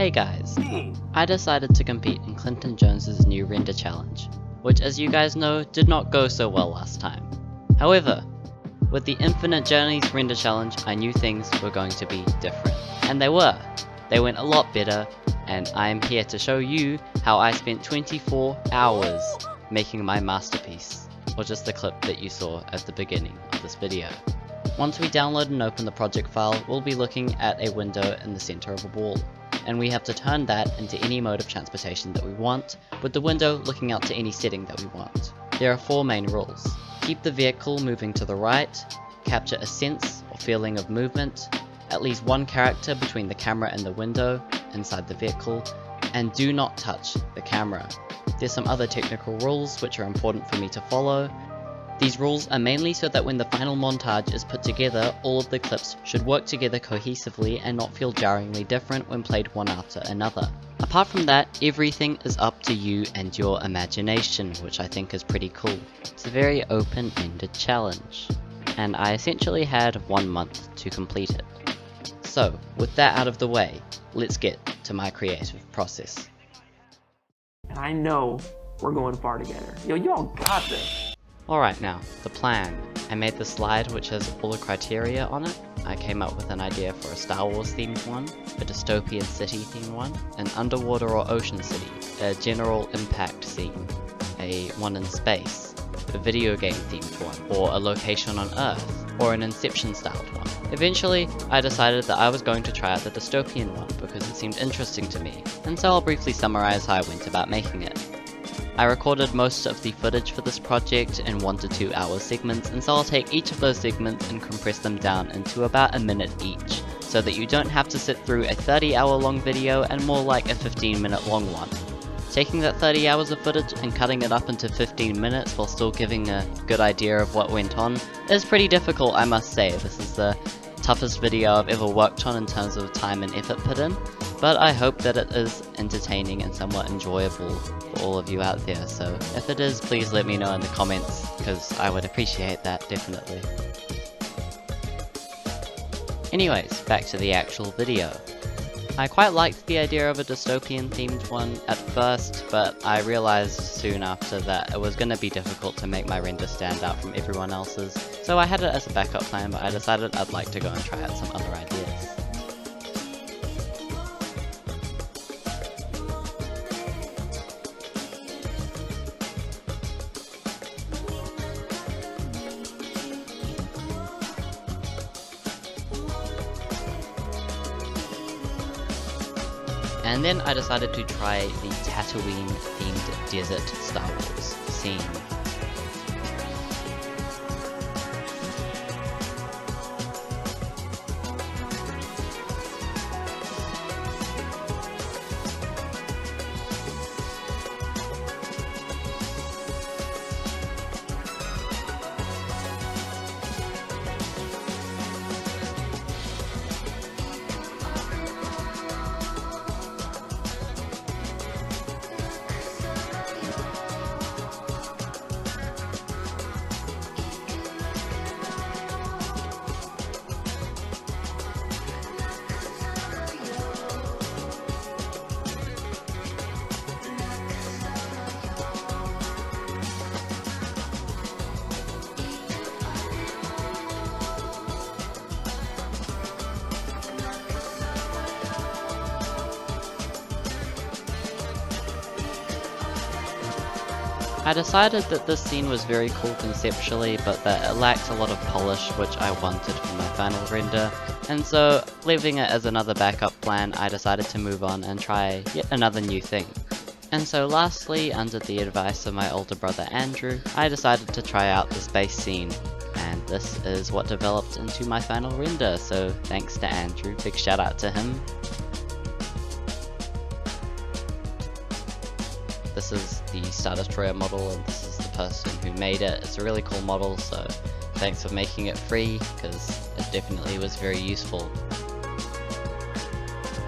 Hey guys, I decided to compete in Clint Jones' new render challenge, which as you guys know did not go so well last time. However, with the Infinite Journeys render challenge I knew things were going to be different. And they were. They went a lot better, and I am here to show you how I spent 24 hours making my masterpiece, or just the clip that you saw at the beginning of this video. Once we download and open the project file, we'll be looking at a window in the center of a wall, and we have to turn that into any mode of transportation that we want, with the window looking out to any setting that we want. There are 4 main rules. Keep the vehicle moving to the right, capture a sense or feeling of movement, at least one character between the camera and the window inside the vehicle, and do not touch the camera. There's some other technical rules which are important for me to follow. These rules are mainly so that when the final montage is put together, all of the clips should work together cohesively and not feel jarringly different when played one after another. Apart from that, everything is up to you and your imagination, which I think is pretty cool. It's a very open-ended challenge, and I essentially had 1 month to complete it. So, with that out of the way, let's get to my creative process. And I know we're going far together. Yo, y'all got this. Alright now, the plan. I made the slide which has all the criteria on it. I came up with an idea for a Star Wars themed one, a dystopian city themed one, an underwater or ocean city, a general impact scene, a one in space, a video game themed one, or a location on Earth, or an Inception styled one. Eventually, I decided that I was going to try out the dystopian one because it seemed interesting to me, and so I'll briefly summarize how I went about making it. I recorded most of the footage for this project in 1 to 2 hour segments, and so I'll take each of those segments and compress them down into about a minute each, so that you don't have to sit through a 30-hour long video and more like a 15-minute long one. Taking that 30 hours of footage and cutting it up into 15 minutes while still giving a good idea of what went on is pretty difficult, I must say. This is the toughest video I've ever worked on in terms of time and effort put in, but I hope that it is entertaining and somewhat enjoyable for all of you out there, so if it is, please let me know in the comments, because I would appreciate that, definitely. Anyways, back to the actual video. I quite liked the idea of a dystopian themed one at first, but I realized soon after that it was going to be difficult to make my render stand out from everyone else's, so I had it as a backup plan, but I decided I'd like to go and try out some other ideas. And then I decided to try the Tatooine themed desert Star Wars scene. I decided that this scene was very cool conceptually, but that it lacked a lot of polish which I wanted for my final render, and so leaving it as another backup plan, I decided to move on and try yet another new thing. And so lastly, under the advice of my older brother Andrew, I decided to try out the space scene, and this is what developed into my final render, so thanks to Andrew, big shout out to him. This is the Star Destroyer model, and this is the person who made it. It's a really cool model, so thanks for making it free, because it definitely was very useful.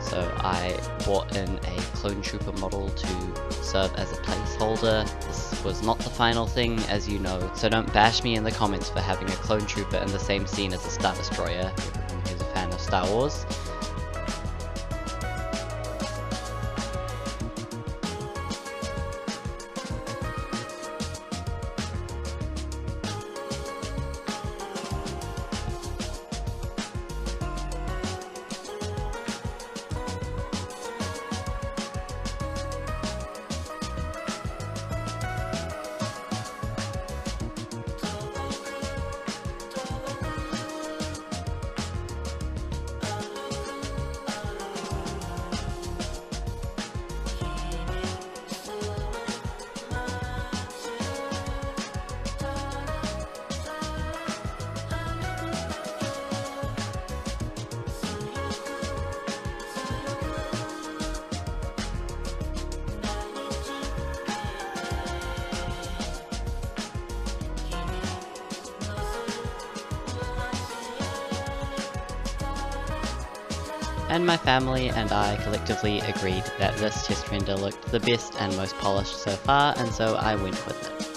So I bought in a Clone Trooper model to serve as a placeholder. This was not the final thing, as you know, so don't bash me in the comments for having a Clone Trooper in the same scene as a Star Destroyer, everyone who's a fan of Star Wars. and my family and I collectively agreed that this test render looked the best and most polished so far, and so I went with it.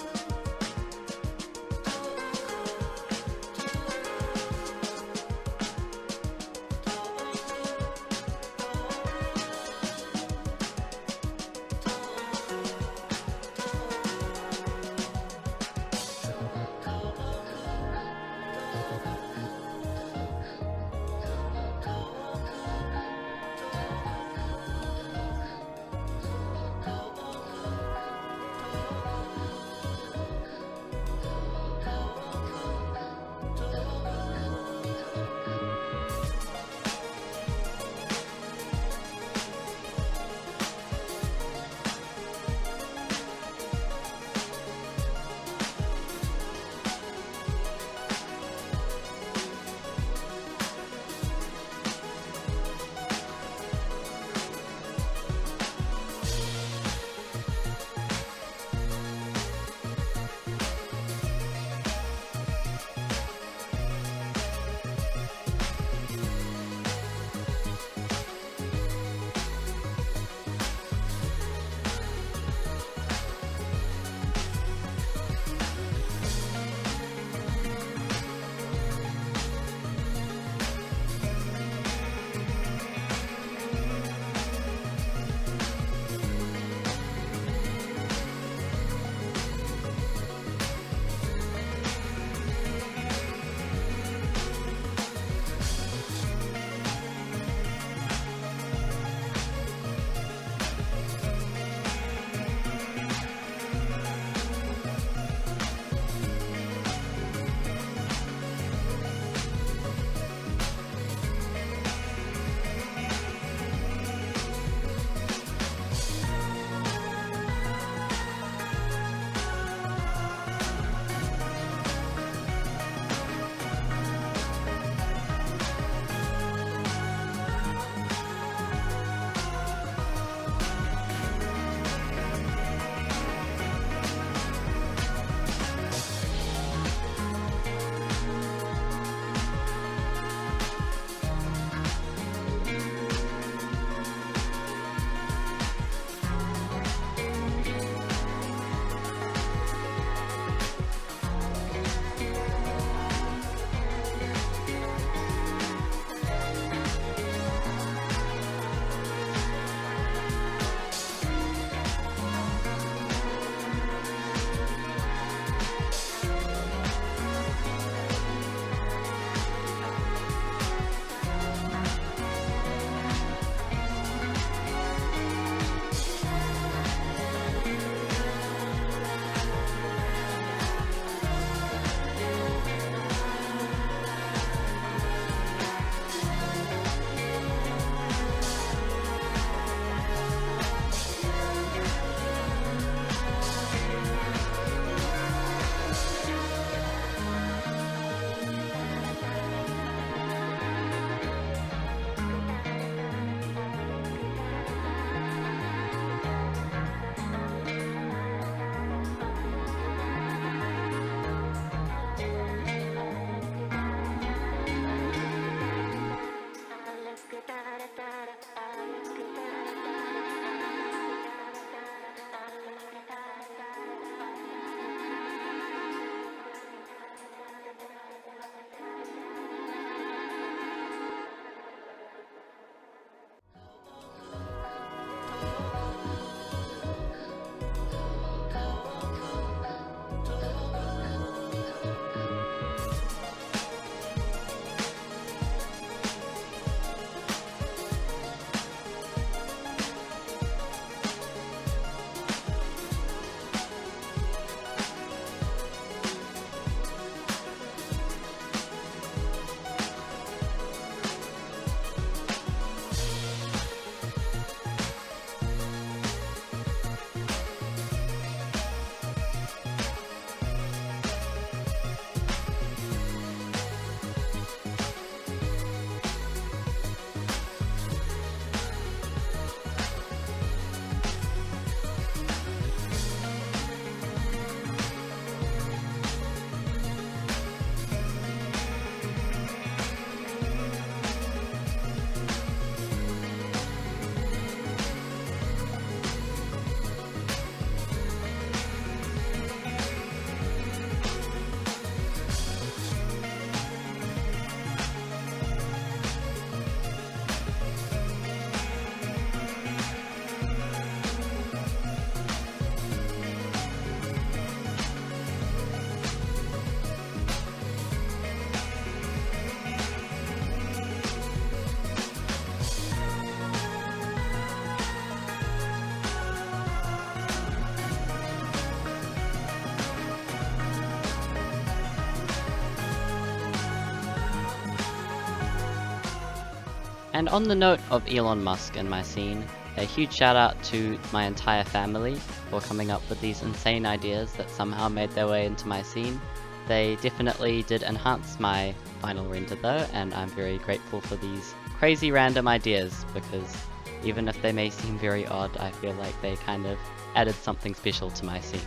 And on the note of Elon Musk and my scene, a huge shout out to my entire family for coming up with these insane ideas that somehow made their way into my scene. They definitely did enhance my final render though, and I'm very grateful for these crazy random ideas, because even if they may seem very odd, I feel like they kind of added something special to my scene.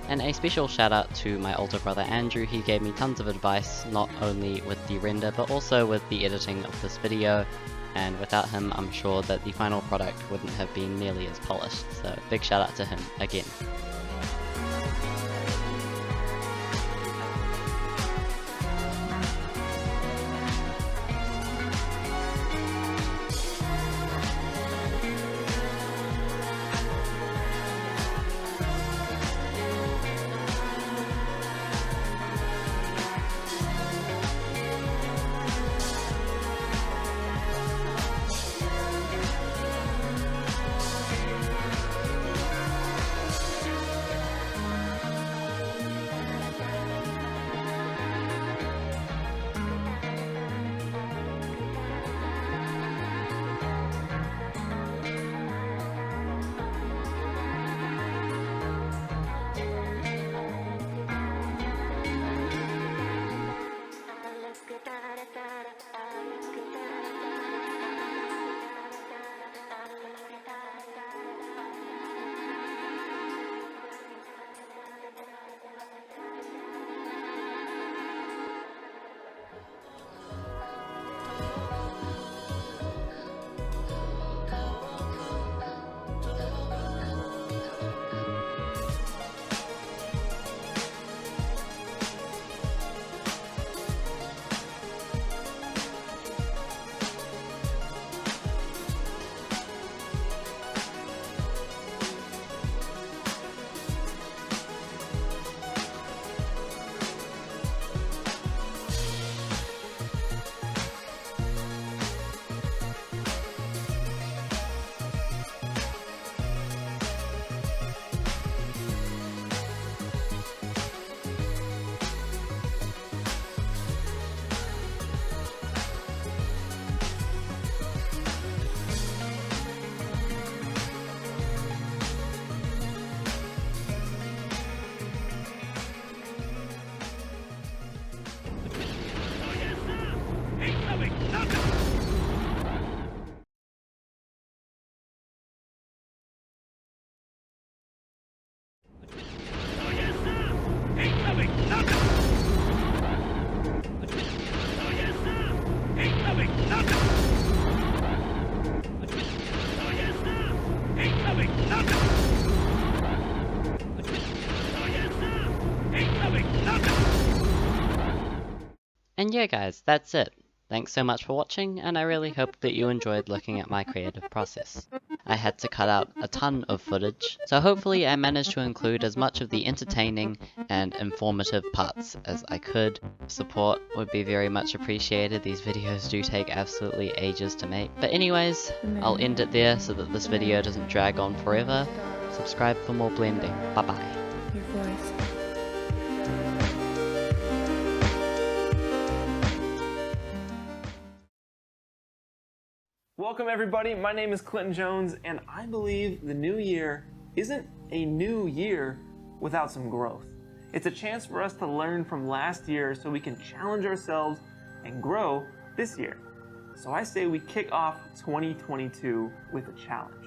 And a special shout out to my older brother Andrew. He gave me tons of advice, not only with the render but also with the editing of this video, and without him I'm sure that the final product wouldn't have been nearly as polished, so big shout out to him again. And yeah guys, that's it. Thanks so much for watching, and I really hope that you enjoyed looking at my creative process. I had to cut out a ton of footage, so hopefully I managed to include as much of the entertaining and informative parts as I could. Support would be very much appreciated. These videos do take absolutely ages to make. But anyways, I'll end it there so that this video doesn't drag on forever. Subscribe for more blending. Bye bye. Your voice. Welcome everybody, my name is Clint Jones, and I believe the new year isn't a new year without some growth. It's a chance for us to learn from last year so we can challenge ourselves and grow this year. So I say we kick off 2022 with a challenge.